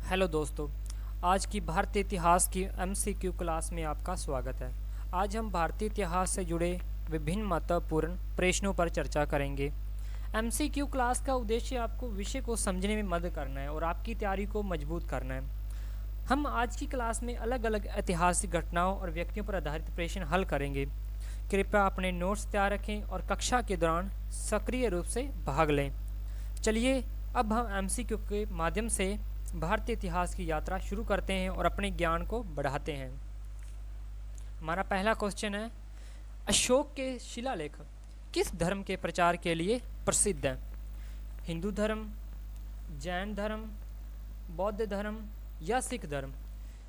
Hello दोस्तों। आज की भारतीय इतिहास की एमसीक्यू क्लास में आपका स्वागत है। आज हम भारतीय इतिहास से जुड़े विभिन्न महत्वपूर्ण प्रश्नों पर चर्चा करेंगे। एमसीक्यू क्लास का उद्देश्य आपको विषय को समझने में मदद करना है और आपकी तैयारी को मजबूत करना है। हम आज की क्लास में अलग अलग ऐतिहासिक घटनाओं और व्यक्तियों पर आधारित प्रश्न हल करेंगे। कृपया अपने नोट्स तैयार रखें और कक्षा के दौरान सक्रिय रूप से भाग लें। चलिए अब हम एमसीक्यू के माध्यम से भारतीय इतिहास की यात्रा शुरू करते हैं और अपने ज्ञान को बढ़ाते हैं। हमारा पहला क्वेश्चन है, अशोक के शिलालेख किस धर्म के प्रचार के लिए प्रसिद्ध है? हिंदू धर्म, जैन धर्म, बौद्ध धर्म या सिख धर्म?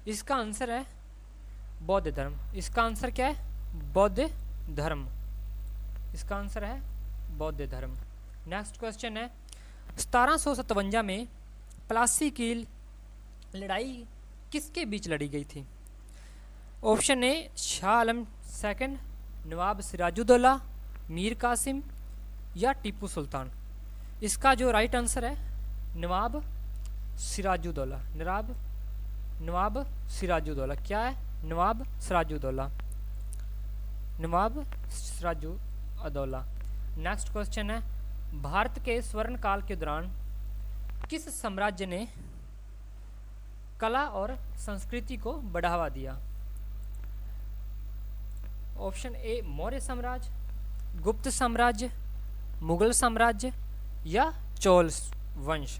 इसका आंसर है बौद्ध धर्म। इसका आंसर क्या है? बौद्ध धर्म। इसका आंसर है बौद्ध धर्म। नेक्स्ट क्वेश्चन है, 1757 में प्लासी की लड़ाई किसके बीच लड़ी गई थी? Option A Shah Alam second, Nawab Sirajuddaulah, Mir Qasim या टीपू सुल्तान? इसका जो राइट आंसर है नवाब सिराजुद्दौला। नवाब सिराजुद्दौला। क्या है? नवाब सिराजुद्दौला। नवाब सिराजुद्दौला। नेक्स्ट क्वेश्चन है, भारत के स्वर्ण काल के दौरान किस साम्राज्य ने कला और संस्कृति को बढ़ावा दिया? ऑप्शन ए मौर्य साम्राज्य, गुप्त साम्राज्य, मुगल साम्राज्य या चोल वंश?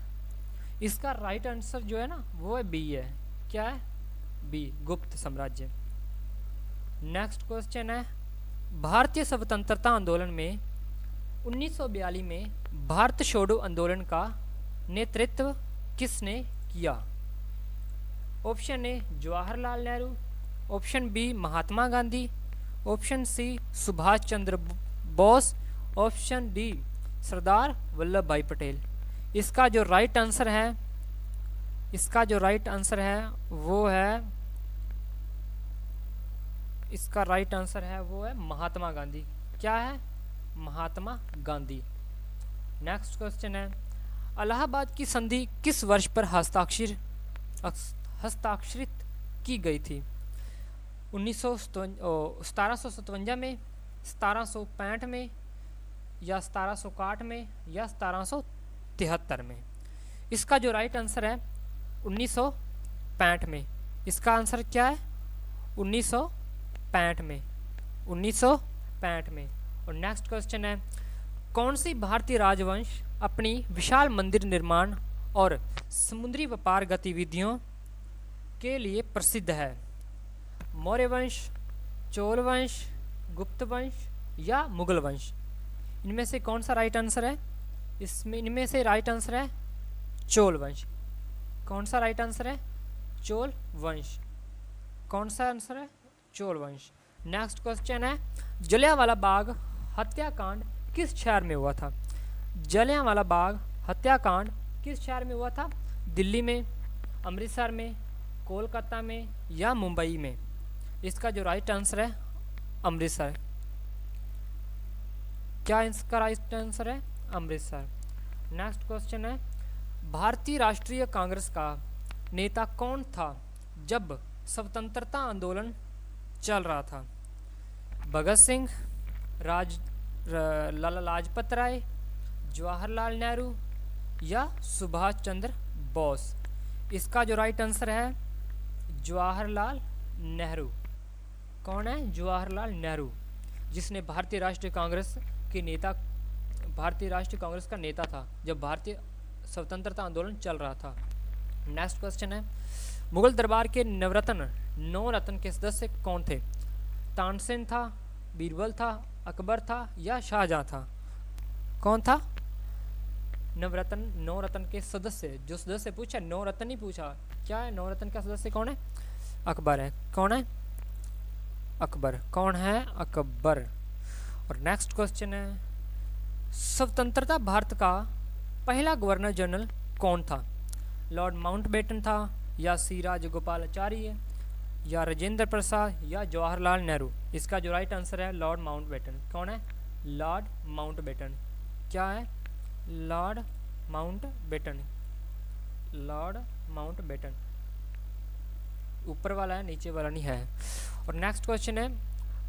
इसका राइट आंसर जो है ना वो है बी है। क्या है? बी, गुप्त साम्राज्य। नेक्स्ट क्वेश्चन है, भारतीय स्वतंत्रता आंदोलन में 1942 में भारत छोड़ो आंदोलन का नेतृत्व किसने किया? Option A Jawaharlal Nehru, option B Mahatma Gandhi, option C Subhash Chandra Bose, option D Sardar Vallabh Bhai Patel? इसका जो राइट आंसर है वो है महात्मा गांधी। क्या है? महात्मा गांधी। नेक्स्ट क्वेश्चन है, इलाहाबाद की संधि किस वर्ष पर हस्ताक्षरित की गई थी? 1757 में, 1765 में या 1761 में या 1773 में? इसका जो राइट आंसर है 1965 में। इसका आंसर क्या है? 1965 में। 1965 में। और नेक्स्ट क्वेश्चन है, कौन सी भारतीय राजवंश अपनी विशाल मंदिर निर्माण और समुद्री व्यापार गतिविधियों के लिए प्रसिद्ध है? मौर्य वंश, चोल वंश, गुप्त वंश या मुगल वंश? इनमें से कौन सा राइट आंसर है? इनमें से राइट आंसर है चोल वंश। कौन सा राइट आंसर है? चोल वंश। कौन सा आंसर है? चोल वंश। नेक्स्ट क्वेश्चन है, जलियांवाला बाग हत्याकांड किस शहर में हुआ था? जलियांवाला बाग हत्याकांड किस शहर में हुआ था? दिल्ली में, अमृतसर में, कोलकाता में या मुंबई में? इसका जो राइट आंसर है अमृतसर। क्या इसका राइट आंसर है? अमृतसर। नेक्स्ट क्वेश्चन है, भारतीय राष्ट्रीय कांग्रेस का नेता कौन था जब स्वतंत्रता आंदोलन चल रहा था? भगत सिंह, लाला लाजपत राय, जवाहरलाल नेहरू या सुभाष चंद्र बोस? इसका जो राइट आंसर है जवाहरलाल नेहरू। कौन है? जवाहरलाल नेहरू, जिसने भारतीय राष्ट्रीय कांग्रेस का नेता था जब भारतीय स्वतंत्रता आंदोलन चल रहा था। नेक्स्ट क्वेश्चन है, मुगल दरबार के नौ रत्न के सदस्य कौन थे? तानसेन था, बीरबल था, अकबर था या शाहजहां था? कौन था? नौ रत्न के सदस्य। जो सदस्य पूछा, 9 रत्न नहीं पूछा। क्या है? 9 रत्न का सदस्य कौन है? अकबर है। कौन है? अकबर। कौन है? अकबर। और नेक्स्ट क्वेश्चन है, स्वतंत्रता भारत का पहला गवर्नर जनरल कौन था? लॉर्ड माउंटबेटन था या सी राजगोपालाचारी या राजेंद्र प्रसाद या जवाहरलाल नेहरू? इसका जो राइट आंसर है लॉर्ड माउंटबेटन। कौन है? Lord Mountbatten. क्या है? Lord Mountbatten. लॉर्ड माउंटबेटन, ऊपर वाला है नीचे वाला नहीं है। और नेक्स्ट क्वेश्चन है,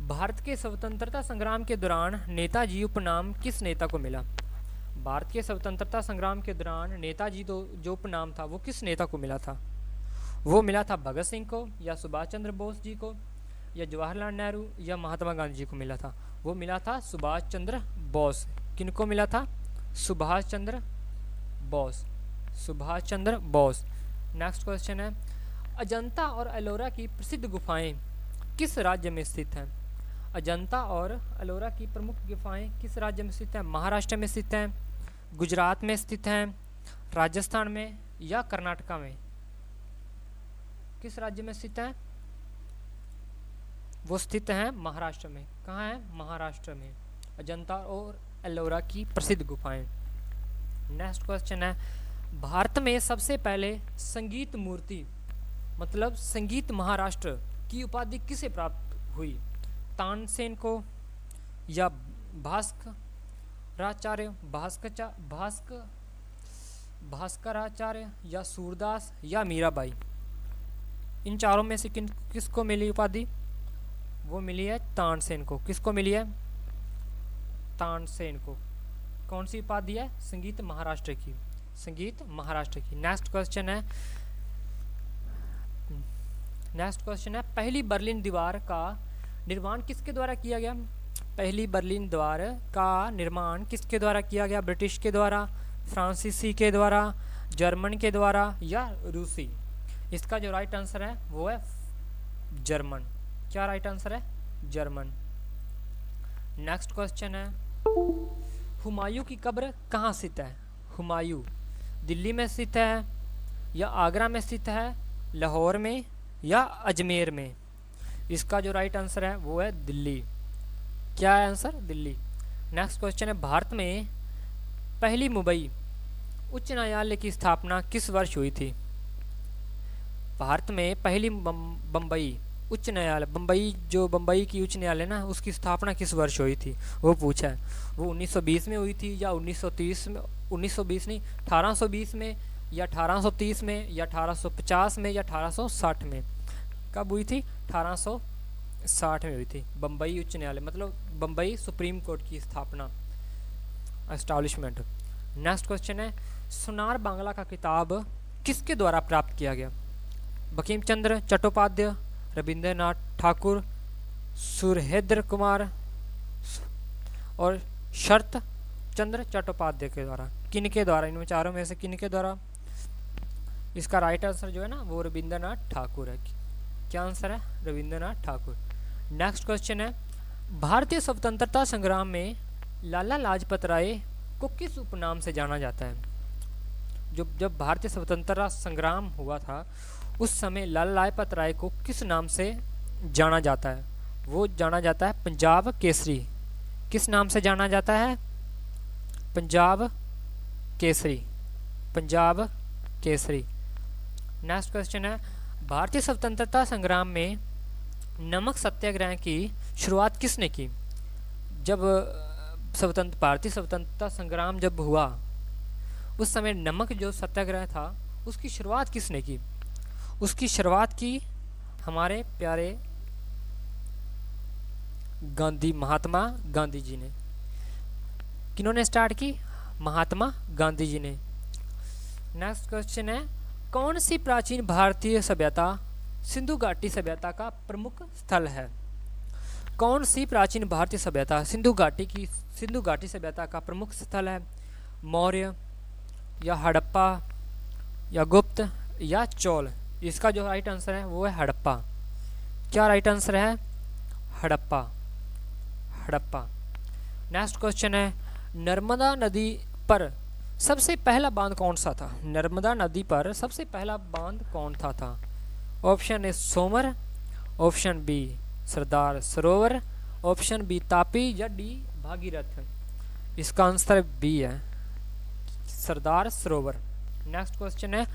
भारत के स्वतंत्रता संग्राम के दौरान नेताजी उपनाम किस नेता को मिला? भारत के स्वतंत्रता संग्राम के दौरान नेताजी जो उपनाम था वो किस नेता को मिला था? वो मिला था भगत सिंह को, या सुभाष चंद्र बोस जी को, या जवाहरलाल नेहरू, या महात्मा गांधी जी को मिला था? वो मिला था सुभाष चंद्र बोस। किनको मिला था? सुभाष चंद्र बोस, सुभाष चंद्र बोस। नेक्स्ट क्वेश्चन है, अजंता और एलोरा की प्रसिद्ध गुफाएं किस राज्य में स्थित हैं? अजंता और एलोरा की प्रमुख गुफाएं किस राज्य में स्थित हैं? महाराष्ट्र में स्थित हैं, गुजरात में स्थित हैं, राजस्थान में, या कर्नाटका में? किस राज्य में स्थित हैं? वो स्थित हैं महाराष्ट्र में। कहाँ है? महाराष्ट्र में। अजंता और एलोरा की प्रसिद्ध गुफाएं। नेक्स्ट क्वेश्चन है, भारत में सबसे पहले संगीत मूर्ति मतलब संगीत महाराष्ट्र की उपाधि किसे प्राप्त हुई? तानसेन को, या भास्कराचार्य भास्कराचार्य, या सूरदास, या मीराबाई? इन चारों में से किसको मिली उपाधि? वो मिली है तानसेन को। किसको मिली है? तानसेन को। कौन सी उपाधि है? संगीत महाराष्ट्र की, संगीत महाराष्ट्र की। नेक्स्ट क्वेश्चन है, पहली बर्लिन दीवार का निर्माण किसके द्वारा किया गया? पहली बर्लिन दीवार का निर्माण किसके द्वारा किया गया? ब्रिटिश के द्वारा, फ्रांसीसी के द्वारा, जर्मन के द्वारा, या रूसी? इसका जो राइट आंसर है वो है जर्मन। क्या राइट आंसर है? जर्मन। नेक्स्ट क्वेश्चन है, हुमायूं की कब्र कहाँ स्थित है? हुमायूं दिल्ली में स्थित है, या आगरा में स्थित है, लाहौर में, या अजमेर में? इसका जो राइट आंसर है वो है दिल्ली। क्या है आंसर? दिल्ली। नेक्स्ट क्वेश्चन है, भारत में पहली मुंबई उच्च न्यायालय की स्थापना किस वर्ष हुई थी? भारत में पहली बम्बई उच्च न्यायालय, बम्बई की उच्च न्यायालय ना, उसकी स्थापना किस वर्ष हुई थी? वो पूछा है। वो 1920 में हुई थी, या 1930 में, 1920 नहीं, 1820 में, या 1830 में, या 1850 में, या 1860 में? कब हुई थी? 1860 में हुई थी बम्बई उच्च न्यायालय, मतलब बम्बई सुप्रीम कोर्ट की स्थापना, एस्टैब्लिशमेंट। नेक्स्ट क्वेश्चन है, सोनार बांग्ला का किताब किसके द्वारा प्राप्त किया गया? बंकिम चंद्र चट्टोपाध्याय, रविंद्रनाथ ठाकुर, सुरेंद्र कुमार, और शरत चंद्र चट्टोपाध्याय के द्वारा? किनके द्वारा? इनमें चारों में से किनके द्वारा? इसका राइट आंसर जो है ना वो रविंद्रनाथ ठाकुर है। क्या आंसर है? रविंद्रनाथ ठाकुर। नेक्स्ट क्वेश्चन है, भारतीय स्वतंत्रता संग्राम में लाला लाजपत राय को किस उपनाम से जाना जाता है? जब भारतीय स्वतंत्रता संग्राम हुआ था उस समय लाला लाजपत राय को किस नाम से जाना जाता है? वो जाना जाता है पंजाब केसरी। किस नाम से जाना जाता है? पंजाब केसरी, पंजाब केसरी। नेक्स्ट क्वेश्चन है, भारतीय स्वतंत्रता संग्राम में नमक सत्याग्रह की शुरुआत किसने की? जब भारतीय स्वतंत्रता संग्राम जब हुआ उस समय नमक जो सत्याग्रह था उसकी शुरुआत किसने की? उसकी शुरुआत की हमारे प्यारे महात्मा गांधी जी ने। किन्होंने स्टार्ट की? महात्मा गांधी जी ने। नेक्स्ट क्वेश्चन है, कौन सी प्राचीन भारतीय सभ्यता सिंधु घाटी सभ्यता का प्रमुख स्थल है? कौन सी प्राचीन भारतीय सभ्यता सिंधु घाटी सभ्यता का प्रमुख स्थल है? मौर्य, या हड़प्पा, या गुप्त, या चोल? इसका जो राइट आंसर है वो है हड़प्पा। क्या राइट आंसर है? हड़प्पा, हड़प्पा। नेक्स्ट क्वेश्चन है, नर्मदा नदी पर सबसे पहला बांध कौन सा था? नर्मदा नदी पर सबसे पहला बांध कौन था? ऑप्शन ए सोमर, option B Sardar Sarovar, option B Tapi, या डी भागीरथ? इसका आंसर बी है, सरदार सरोवर। नेक्स्ट क्वेश्चन है,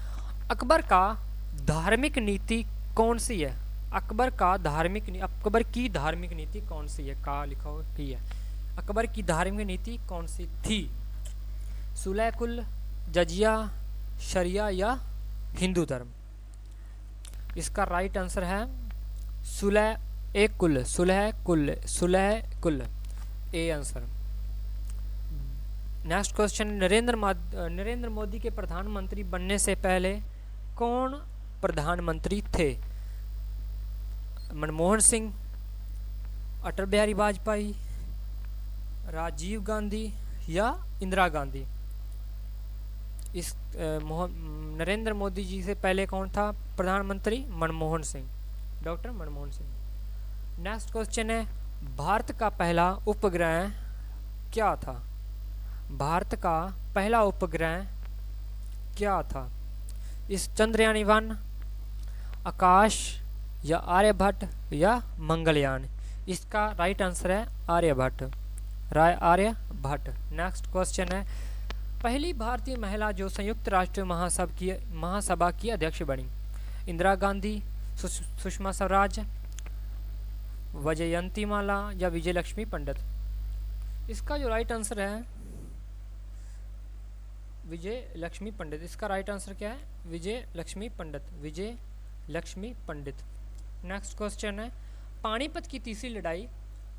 अकबर का धार्मिक नीति कौन सी है? अकबर की धार्मिक नीति कौन सी है? का लिखा हो टी है। अकबर की धार्मिक नीति कौन सी थी? सुलह कुल, जजिया, शरिया, या हिंदू धर्म। इसका राइट आंसर है सुलह ए कुल, सुलह कुल, सुलह कुल, A answer. Next question, Narendra Modi के प्रधानमंत्री बनने से पहले कौन प्रधानमंत्री थे? मनमोहन सिंह, अटल बिहारी वाजपेयी, राजीव गांधी या इंदिरा गांधी? इस नरेंद्र मोदी जी से पहले कौन था प्रधानमंत्री? Manmohan Singh, doctor Manmohan Singh. Next question है, भारत का पहला उपग्रह क्या था? भारत का पहला उपग्रह क्या था? इस चंद्रयान-1, आकाश या आर्यभट्ट या मंगलयान? इसका राइट आंसर है आर्यभट्ट, आर्यभट्ट। नेक्स्ट क्वेश्चन है, पहली भारतीय महिला जो संयुक्त राष्ट्र महासभा की अध्यक्ष बनी? इंदिरा गांधी, सुषमा स्वराज, वजयंतीमाला या विजयलक्ष्मी पंडित? इसका जो राइट आंसर है विजय लक्ष्मी पंडित। इसका राइट आंसर क्या है? विजय लक्ष्मी पंडित, विजय लक्ष्मी पंडित। नेक्स्ट क्वेश्चन है, पानीपत की तीसरी लड़ाई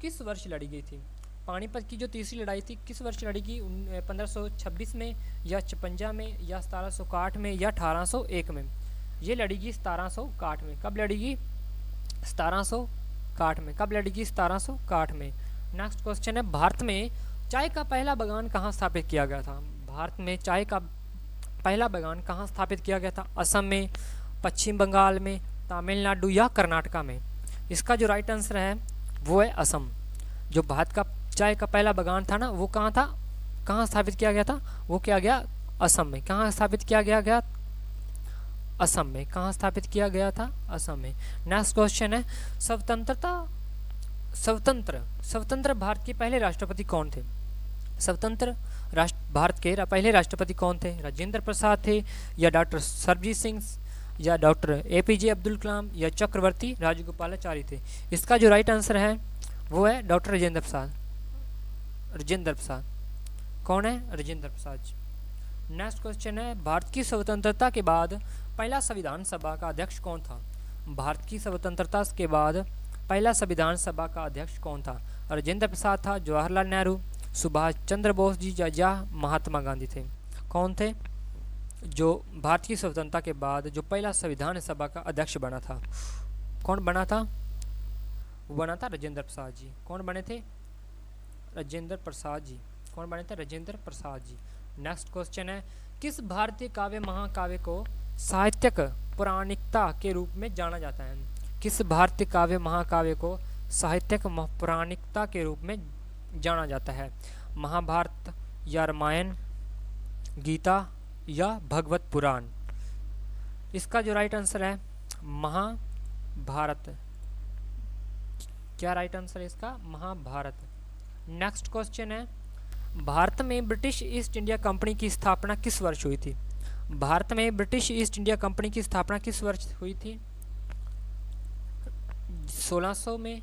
किस वर्ष लड़ी गई थी? पानीपत की जो तीसरी लड़ाई थी किस वर्ष लड़ी गई? 1526 में या 56 में या 1761 में या 1801 में? ये लड़ी गई 1761 में। कब लड़ी गई? 1761 में। कब लड़ी गई? 1761 में। नेक्स्ट क्वेश्चन है, भारत में चाय का पहला बागान कहाँ स्थापित किया गया था? भारत में चाय का पहला बागान कहाँ स्थापित किया गया था? असम में, पश्चिम बंगाल में, तमिलनाडु या कर्नाटका में? इसका जो राइट आंसर है वो है असम। जो भारत का चाय का पहला बागान था ना, वो कहाँ था, कहाँ स्थापित किया गया था? वो किया गया असम में। कहाँ स्थापित किया गया असम में। कहाँ स्थापित किया गया था? असम में। नेक्स्ट क्वेश्चन है, स्वतंत्र भारत के पहले राष्ट्रपति कौन थे? भारत के पहले राष्ट्रपति कौन थे? राजेंद्र प्रसाद थे या डॉक्टर सरबजीत सिंह या डॉक्टर APJ अब्दुल कलाम या चक्रवर्ती राजगोपालाचारी थे? इसका जो राइट आंसर है वो है डॉक्टर राजेंद्र प्रसाद। राजेंद्र प्रसाद कौन है? राजेंद्र प्रसाद। नेक्स्ट क्वेश्चन है, भारत की स्वतंत्रता के बाद पहला संविधान सभा का अध्यक्ष कौन था? भारत की स्वतंत्रता के बाद पहला संविधान सभा का अध्यक्ष कौन था? राजेंद्र प्रसाद था, जवाहरलाल नेहरू, सुभाष चंद्र बोस जी या महात्मा गांधी थे? कौन थे जो भारत की स्वतंत्रता के बाद जो पहला संविधान सभा का अध्यक्ष बना था? कौन बना था? वो बना था राजेंद्र प्रसाद जी। कौन बने थे? राजेंद्र प्रसाद जी। कौन बने थे? राजेंद्र प्रसाद जी। नेक्स्ट क्वेश्चन है, किस भारतीय काव्य महाकाव्य को साहित्यिक पौराणिकता के रूप में जाना जाता है? किस भारतीय काव्य महाकाव्य को साहित्यिक पौराणिकता के रूप में जाना जाता है? महाभारत या रामायण, गीता या भगवत पुराण? इसका जो राइट आंसर है महाभारत। क्या राइट आंसर है इसका? महाभारत। नेक्स्ट क्वेश्चन है, भारत में ब्रिटिश ईस्ट इंडिया कंपनी की स्थापना किस वर्ष हुई थी? भारत में ब्रिटिश ईस्ट इंडिया कंपनी की स्थापना किस वर्ष हुई थी? 1600 में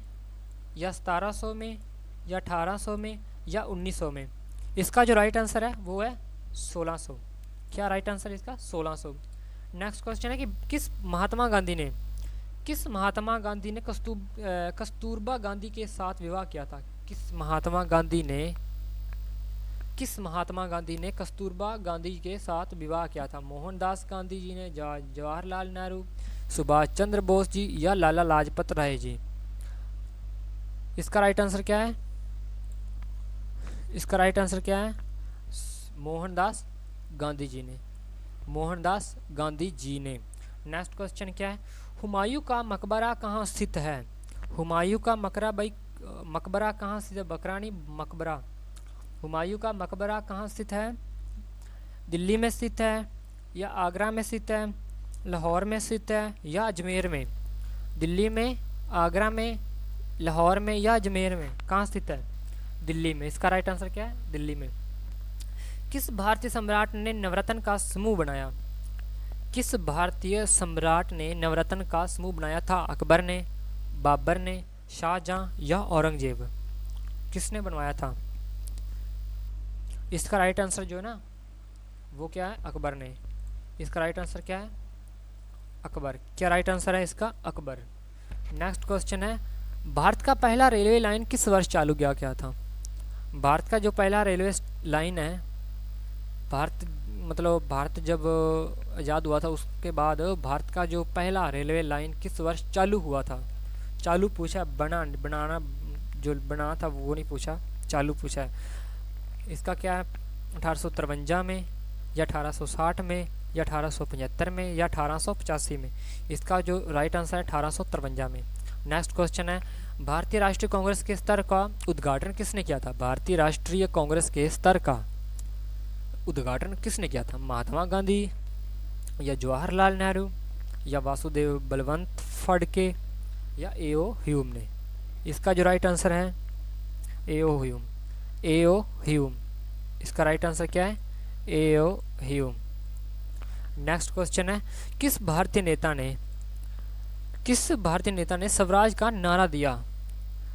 या 1700 में या 1800 में या 1900 में? इसका जो राइट आंसर है वो है 1600। क्या राइट आंसर है इसका? 1600। नेक्स्ट क्वेश्चन है कि किस महात्मा गांधी ने कस्तूरबा गांधी के साथ विवाह किया था? किस महात्मा गांधी ने कस्तूरबा गांधी के साथ विवाह किया था? मोहनदास गांधी जी ने, जवाहरलाल नेहरू, सुभाष चंद्र बोस जी या लाला लाजपत राय जी? इसका राइट आंसर क्या है? इसका राइट आंसर क्या है? मोहनदास गांधी जी ने। मोहनदास गांधी जी ने। नेक्स्ट क्वेश्चन क्या है, हुमायूं का मकबरा कहाँ स्थित है? हुमायूं का मकबरा कहाँ स्थित है? बकरानी मकबरा। हुमायूं का मकबरा कहाँ स्थित है? दिल्ली में स्थित है या आगरा में स्थित है, लाहौर में स्थित है या अजमेर में? दिल्ली में, आगरा में, लाहौर में या अजमेर में? कहाँ स्थित है? दिल्ली में। इसका राइट आंसर क्या है? दिल्ली में। किस भारतीय सम्राट ने नवरत्न का समूह बनाया? किस भारतीय सम्राट ने नवरत्न का समूह बनाया था? अकबर ने, बाबर ने, शाहजहां या औरंगजेब? किसने बनवाया था? इसका राइट आंसर जो है ना वो क्या है? अकबर ने। इसका राइट आंसर क्या है? अकबर। क्या राइट आंसर है इसका? अकबर। नेक्स्ट क्वेश्चन है, भारत का पहला रेलवे लाइन किस वर्ष चालू किया गया था? भारत का जो पहला रेलवे लाइन है, भारत मतलब भारत जब आज़ाद हुआ था उसके बाद भारत का जो पहला रेलवे लाइन किस वर्ष चालू हुआ था? चालू पूछा, बनाना जो बना था वो नहीं पूछा, चालू पूछा है। इसका क्या है? 1853 में या 1860 में या 1875 में या 1885 में? इसका जो राइट आंसर है 1853 में। नेक्स्ट क्वेश्चन है, भारतीय राष्ट्रीय कांग्रेस के स्तर का उद्घाटन किसने किया था? भारतीय राष्ट्रीय कांग्रेस के स्तर का उद्घाटन किसने किया था? महात्मा गांधी या जवाहरलाल नेहरू या वासुदेव बलवंत फडके या ए.ओ. ह्यूम ने? इसका जो राइट आंसर है ए.ओ. ह्यूम। ए.ओ. ह्यूम। इसका राइट आंसर क्या है? ए.ओ. ह्यूम। नेक्स्ट क्वेश्चन है, किस भारतीय नेता ने स्वराज का नारा दिया?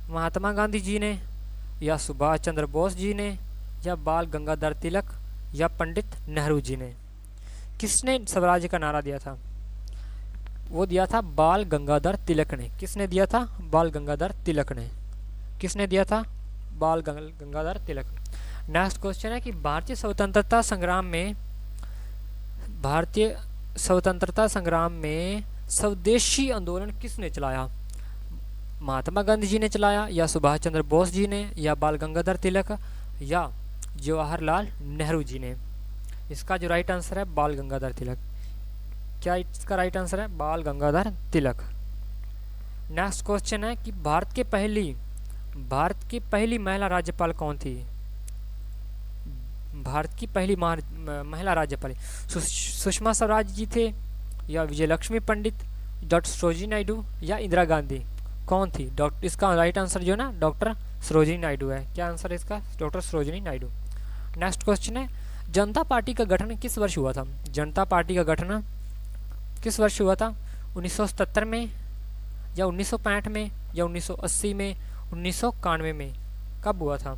महात्मा गांधी जी ने या सुभाष चंद्र बोस जी ने या बाल गंगाधर तिलक या पंडित नेहरू जी ने? किसने स्वराज का नारा दिया था? वो दिया था बाल गंगाधर तिलक ने। किसने दिया था? बाल गंगाधर तिलक ने। किसने दिया था? बाल गंगाधर तिलक। नेक्स्ट क्वेश्चन है कि भारतीय स्वतंत्रता संग्राम में स्वदेशी आंदोलन किसने चलाया? महात्मा गांधी जी ने चलाया या सुभाष चंद्र बोस जी ने या बाल गंगाधर तिलक या जवाहरलाल नेहरू जी ने? इसका जो राइट आंसर है बाल गंगाधर तिलक। क्या इसका राइट आंसर है? बाल गंगाधर तिलक। नेक्स्ट क्वेश्चन है कि भारत की पहली महिला राज्यपाल कौन थी? भारत की पहली महिला राज्यपाल सुषमा स्वराज जी थे या विजयलक्ष्मी पंडित, डॉक्टर सरोजिनी नायडू या इंदिरा गांधी? कौन थी? इसका राइट आंसर जो है ना डॉक्टर सरोजिनी नायडू है। क्या आंसर है इसका? Doctor Sarojini Naidu. Next question है, जनता पार्टी का गठन किस वर्ष हुआ था? जनता पार्टी का गठन किस वर्ष हुआ था? 1977 में या 1965 में या 1980 में 1991 में? कब हुआ था?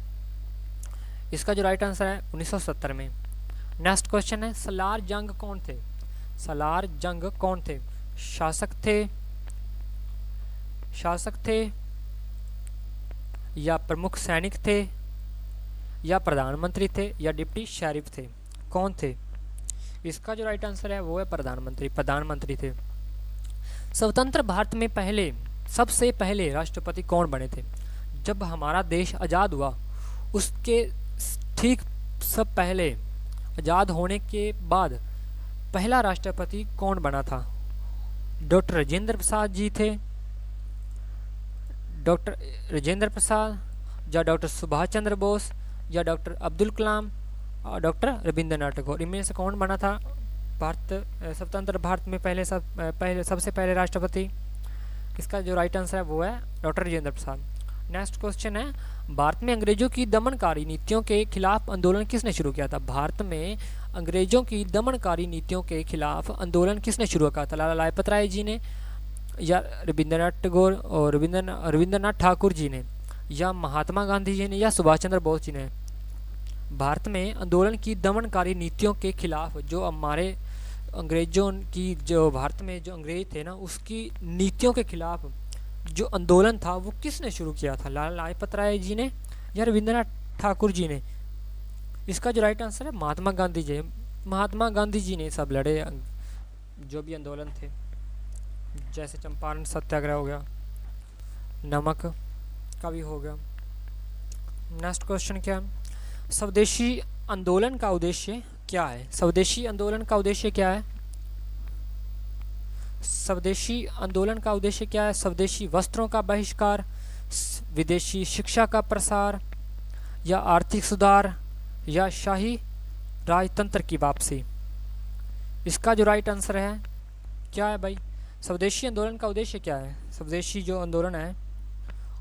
इसका जो राइट आंसर है 1970 में। नेक्स्ट क्वेश्चन है, सलार जंग कौन थे? सलार जंग कौन थे? शासक थे या प्रमुख सैनिक थे या प्रधानमंत्री थे या डिप्टी शेरिफ थे? कौन थे? इसका जो राइट आंसर है वो है प्रधानमंत्री थे। स्वतंत्र भारत में सबसे पहले राष्ट्रपति कौन बने थे? जब हमारा देश आज़ाद हुआ उसके ठीक सब पहले आज़ाद होने के बाद पहला राष्ट्रपति कौन बना था? डॉक्टर राजेंद्र प्रसाद जी थे, डॉक्टर राजेंद्र प्रसाद या डॉक्टर सुभाष चंद्र बोस या डॉक्टर अब्दुल कलाम और डॉक्टर रविंद्रनाथ टैगोर? इनमें से कौन बना था स्वतंत्र भारत में सबसे पहले राष्ट्रपति? इसका जो राइट आंसर है वो है doctor Rajendra Prasad. Next question है, भारत में अंग्रेजों की दमनकारी नीतियों के खिलाफ आंदोलन किसने शुरू किया था? भारत में अंग्रेजों की दमनकारी नीतियों के खिलाफ आंदोलन किसने शुरू किया था? लाला लाजपत राय जी ने या रविंद्रनाथ टैगोर और रविंद्रनाथ ठाकुर जी ने या महात्मा गांधी जी ने या सुभाष चंद्र बोस जी ने? भारत में आंदोलन की दमनकारी नीतियों के खिलाफ जो हमारे अंग्रेजों की जो भारत में जो अंग्रेज थे ना उसकी नीतियों के खिलाफ जो आंदोलन था वो किसने शुरू किया था? लाला लाजपत राय जी ने या रविंद्रनाथ ठाकुर जी ने? इसका जो राइट आंसर है महात्मा गांधी जी। महात्मा गांधी जी ने सब लड़े जो भी आंदोलन थे, जैसे चंपारण सत्याग्रह हो गया, नमक का भी हो गया। नेक्स्ट क्वेश्चन क्या है, स्वदेशी आंदोलन का उद्देश्य क्या है? स्वदेशी आंदोलन का उद्देश्य क्या है? स्वदेशी आंदोलन का उद्देश्य क्या है? स्वदेशी वस्त्रों का बहिष्कार, विदेशी शिक्षा का प्रसार या आर्थिक सुधार या शाही राजतंत्र की वापसी? इसका जो राइट आंसर है क्या है भाई? स्वदेशी आंदोलन का उद्देश्य क्या है? स्वदेशी जो आंदोलन है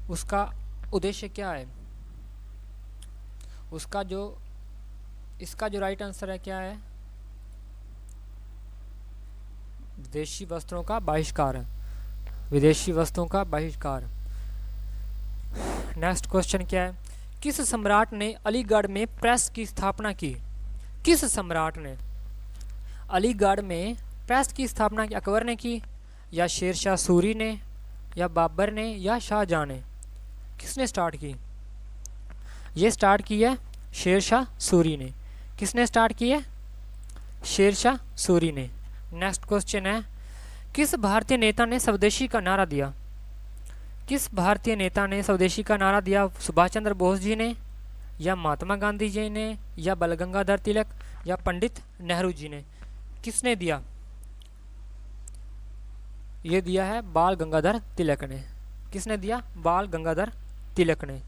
उसका उद्देश्य क्या है? इसका जो राइट आंसर है क्या है? विदेशी वस्त्रों का बहिष्कार है, विदेशी वस्त्रों का बहिष्कार। नेक्स्ट क्वेश्चन क्या है, किस सम्राट ने अलीगढ़ में प्रेस की स्थापना की? किस सम्राट ने अलीगढ़ में प्रेस की स्थापना अकबर ने की, या शेरशाह सूरी ने, या बाबर ने, या शाहजहां ने? किसने स्टार्ट की? ये स्टार्ट की है शेरशाह सूरी ने। किसने स्टार्ट की है? शेरशाह सूरी ने। नेक्स्ट क्वेश्चन है, किस भारतीय नेता ने स्वदेशी का नारा दिया? किस भारतीय नेता ने स्वदेशी का नारा दिया? सुभाष चंद्र बोस जी ने, या महात्मा गांधी जी ने, या बाल गंगाधर तिलक, या पंडित नेहरू जी ने? किसने दिया? ये दिया है बाल गंगाधर तिलक ने। किसने दिया? बाल गंगाधर तिलक ने।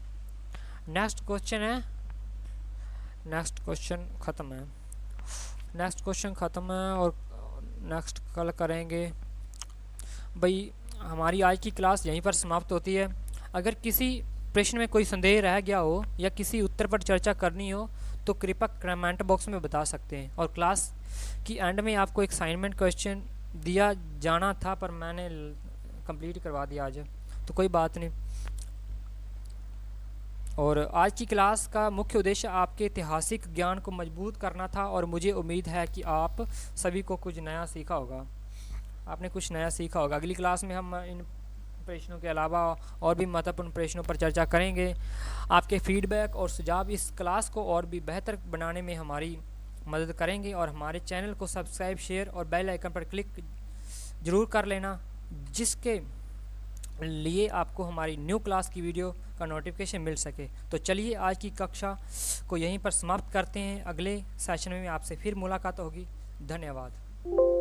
नेक्स्ट क्वेश्चन है, नेक्स्ट क्वेश्चन ख़त्म है, नेक्स्ट क्वेश्चन ख़त्म है और नेक्स्ट कल करेंगे। भाई हमारी आज की क्लास यहीं पर समाप्त होती है। अगर किसी प्रश्न में कोई संदेह रह गया हो या किसी उत्तर पर चर्चा करनी हो तो कृपया कमेंट बॉक्स में बता सकते हैं। और क्लास की एंड में आपको एक असाइनमेंट क्वेश्चन दिया जाना था पर मैंने कंप्लीट करवा दिया आज, तो कोई बात नहीं। और आज की क्लास का मुख्य उद्देश्य आपके ऐतिहासिक ज्ञान को मजबूत करना था और मुझे उम्मीद है कि आप सभी को कुछ नया सीखा होगा, आपने कुछ नया सीखा होगा। अगली क्लास में हम इन प्रश्नों के अलावा और भी महत्वपूर्ण प्रश्नों पर चर्चा करेंगे। आपके फीडबैक और सुझाव इस क्लास को और भी बेहतर बनाने में हमारी मदद करेंगे। और हमारे चैनल को सब्सक्राइब, शेयर और बेल आइकन पर क्लिक ज़रूर कर लेना, जिसके लिए आपको हमारी न्यू क्लास की वीडियो का नोटिफिकेशन मिल सके। तो चलिए आज की कक्षा को यहीं पर समाप्त करते हैं। अगले सेशन में आपसे फिर मुलाकात होगी। धन्यवाद।